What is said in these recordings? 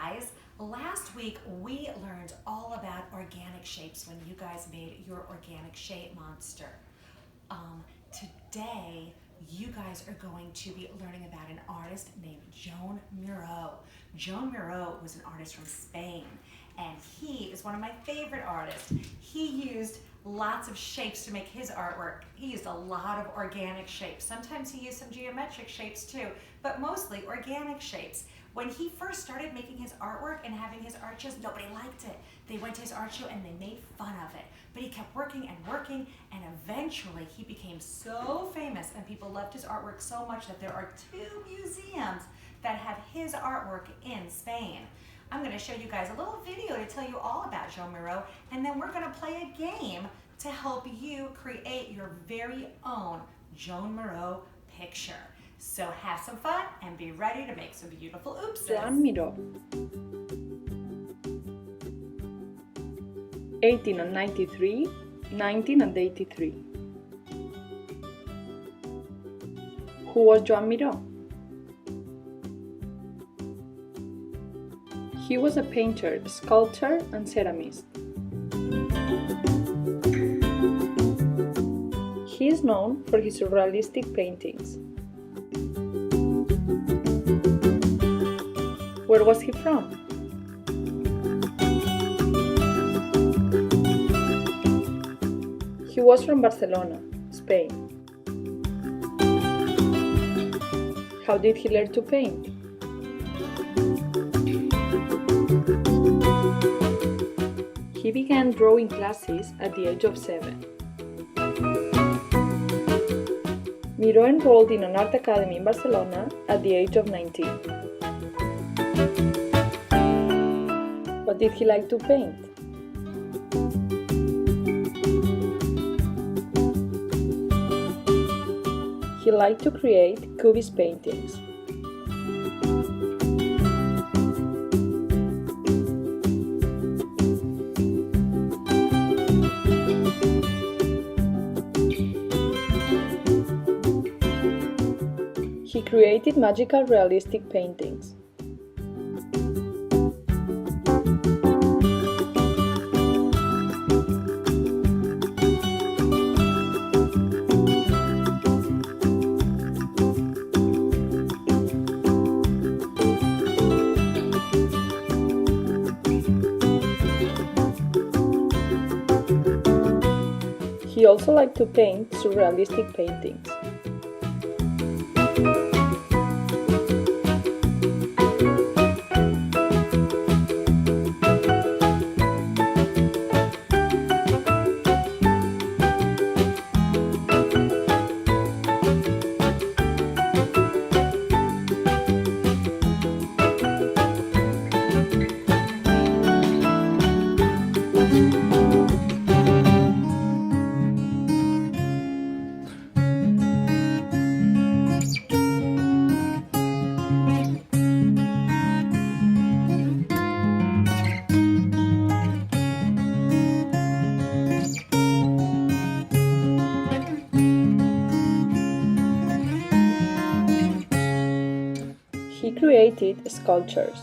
guys, last week we learned all about organic shapes when you guys made your organic shape monster. Today you guys are going to be learning about an artist named Joan Miró. Joan Miró was an artist from Spain, and he is one of my favorite artists. He used lots of shapes to make his artwork. He used a lot of organic shapes. Sometimes he used some geometric shapes too, but mostly organic shapes. When he first started making his artwork and having his art shows, nobody liked it. They went to his art show and they made fun of it. But he kept working and eventually he became so famous and people loved his artwork so much that there are 2 museums that have his artwork in Spain. I'm going to show you guys a little video to tell you all about Joan Miró, and then we're going to play a game to help you create your very own Joan Miró picture. So have some fun and be ready to make some beautiful oopses. Joan Miró, 1893, 1983. Who was Joan Miró? He was a painter, sculptor, and ceramist. He is known for his surrealistic paintings. Where was he from? He was from Barcelona, Spain. How did he learn to paint? He began drawing classes at the age of 7. Miró enrolled in an art academy in Barcelona at the age of 19. What did he like to paint? He liked to create cubist paintings. He created magical realistic paintings. He also liked to paint surrealistic paintings. He created sculptures.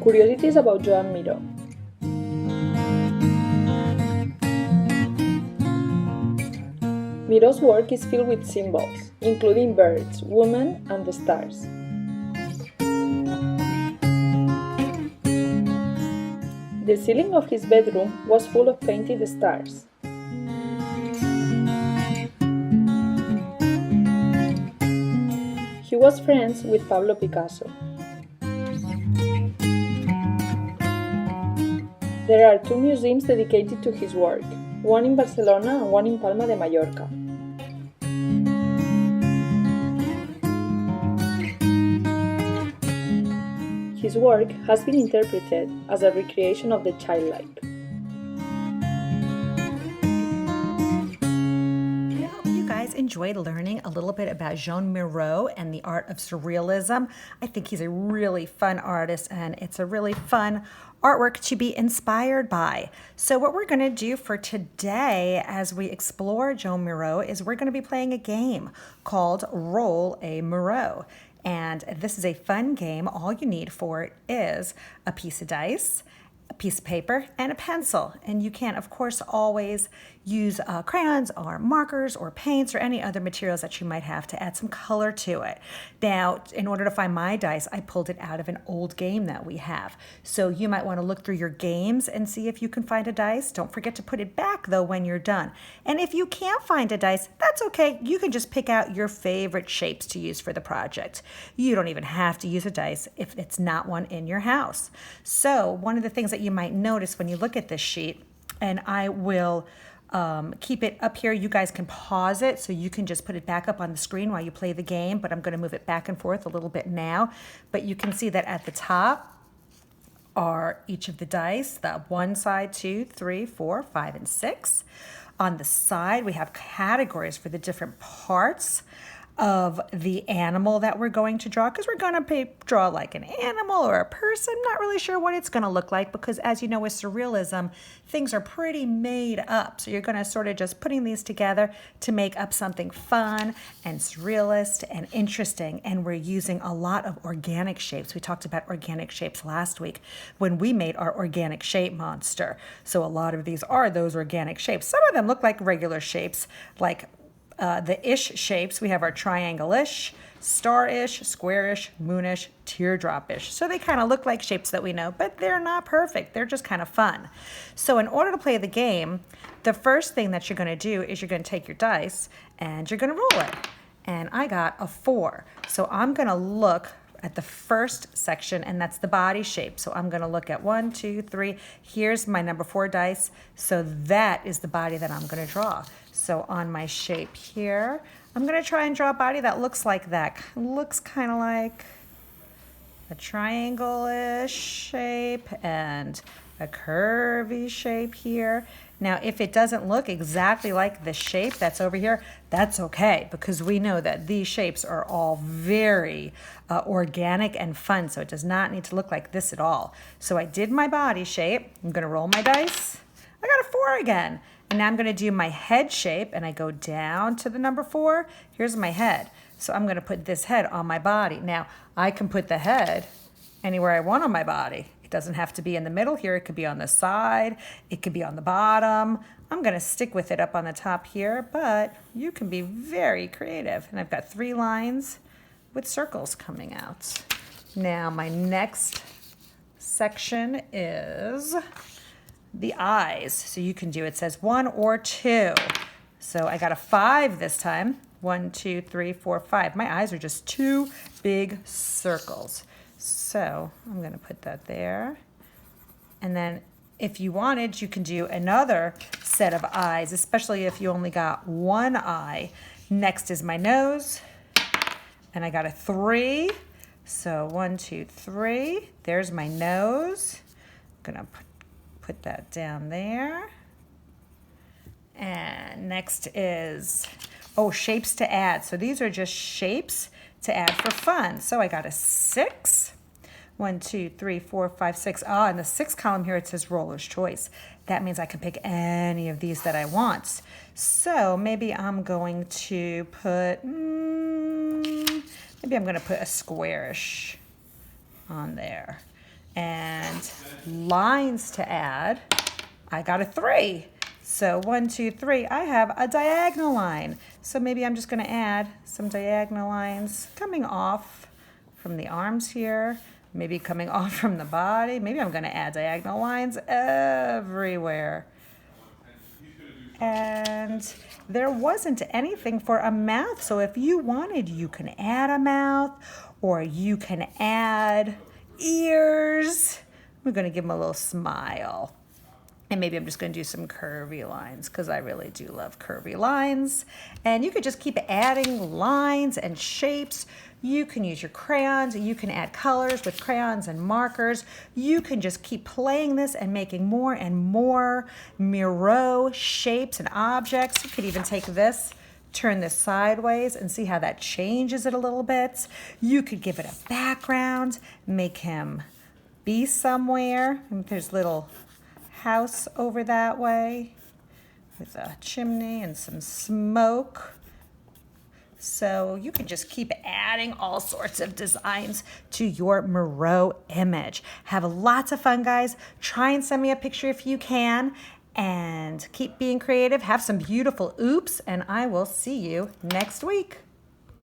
Curiosities about Joan Miró. Miró's work is filled with symbols, including birds, women, and the stars. The ceiling of his bedroom was full of painted stars. He was friends with Pablo Picasso. There are 2 museums dedicated to his work, one in Barcelona and one in Palma de Mallorca. His work has been interpreted as a recreation of the childlike. enjoyed learning a little bit about Jean Miro and the art of surrealism. I think he's a really fun artist, and it's a really fun artwork to be inspired by. So what we're going to do for today as we explore Jean Miro is we're going to be playing a game called Roll a Miro. And this is a fun game. All you need for it is a piece of dice, a piece of paper, and a pencil. And you can, of course, always use crayons or markers or paints or any other materials that you might have to add some color to it. Now, in order to find my dice, I pulled it out of an old game that we have. So you might want to look through your games and see if you can find a dice. Don't forget to put it back, though, when you're done. And if you can't find a dice, that's okay. You can just pick out your favorite shapes to use for the project. You don't even have to use a dice if it's not one in your house. So one of the things that you might notice when you look at this sheet, and I will keep it up here. You guys can pause it so you can just put it back up on the screen while you play the game, but I'm going to move it back and forth a little bit now. But you can see that at the top are each of the dice, the 1 side, 2, 3, 4, 5, and 6. On the side, we have categories for the different parts of the animal that we're going to draw, because we're going to draw like an animal or a person. I'm not really sure what it's going to look like, because as you know, with surrealism, things are pretty made up. So you're going to sort of just putting these together to make up something fun and surrealist and interesting. And we're using a lot of organic shapes. We talked about organic shapes last week when we made our organic shape monster. So a lot of these are those organic shapes. Some of them look like regular shapes, like the ish shapes. We have our triangle-ish, star-ish, square-ish, moonish, teardrop-ish. So they kind of look like shapes that we know, but they're not perfect. They're just kind of fun. So in order to play the game, the first thing that you're going to do is you're going to take your dice and you're going to roll it. And I got a 4. So I'm going to look at the first section, and that's the body shape. So I'm going to look at 1, 2, 3. Here's my number 4 dice. So that is the body that I'm going to draw. So on my shape here, I'm going to try and draw a body that looks like that. Looks kind of like a triangle-ish shape and a curvy shape here. Now, if it doesn't look exactly like the shape that's over here, that's okay, because we know that these shapes are all very organic and fun, so it does not need to look like this at all. So I did my body shape. I'm going to roll my dice. I got a 4 again. And now I'm going to do my head shape, and I go down to the number 4. Here's my head. So I'm going to put this head on my body. Now, I can put the head anywhere I want on my body. It doesn't have to be in the middle here. It could be on the side. It could be on the bottom. I'm going to stick with it up on the top here, but you can be very creative. And I've got 3 lines with circles coming out. Now, my next section is the eyes. So you can do, it says 1 or 2. So I got a 5 this time. 1, 2, 3, 4, 5. My eyes are just 2 big circles. So I'm going to put that there. And then if you wanted, you can do another set of eyes, especially if you only got 1 eye. Next is my nose. And I got a 3. So 1, 2, 3. There's my nose. I'm going to put that down there. And next is, shapes to add. So these are just shapes to add for fun. So I got a 6. 1, 2, 3, 4, 5, 6. In the 6th column here it says roller's choice. That means I can pick any of these that I want. So maybe I'm going to put, maybe I'm going to put a squarish on there. And lines to add, I got a 3. So 1, 2, 3, I have a diagonal line. So maybe I'm just going to add some diagonal lines coming off from the arms here, maybe coming off from the body. Maybe I'm going to add diagonal lines everywhere. And there wasn't anything for a mouth. So if you wanted, you can add a mouth, or you can add ears. We're going to give him a little smile. And maybe I'm just going to do some curvy lines, because I really do love curvy lines. And you could just keep adding lines and shapes. You can use your crayons. You can add colors with crayons and markers. You can just keep playing this and making more and more Miro shapes and objects. You could even take this turn this sideways and see how that changes it a little bit. You could give it a background, make him be somewhere. And there's a little house over that way with a chimney and some smoke. So you can just keep adding all sorts of designs to your Miro image. Have lots of fun, guys. Try and send me a picture if you can. And keep being creative. Have some beautiful oops. And I will see you next week.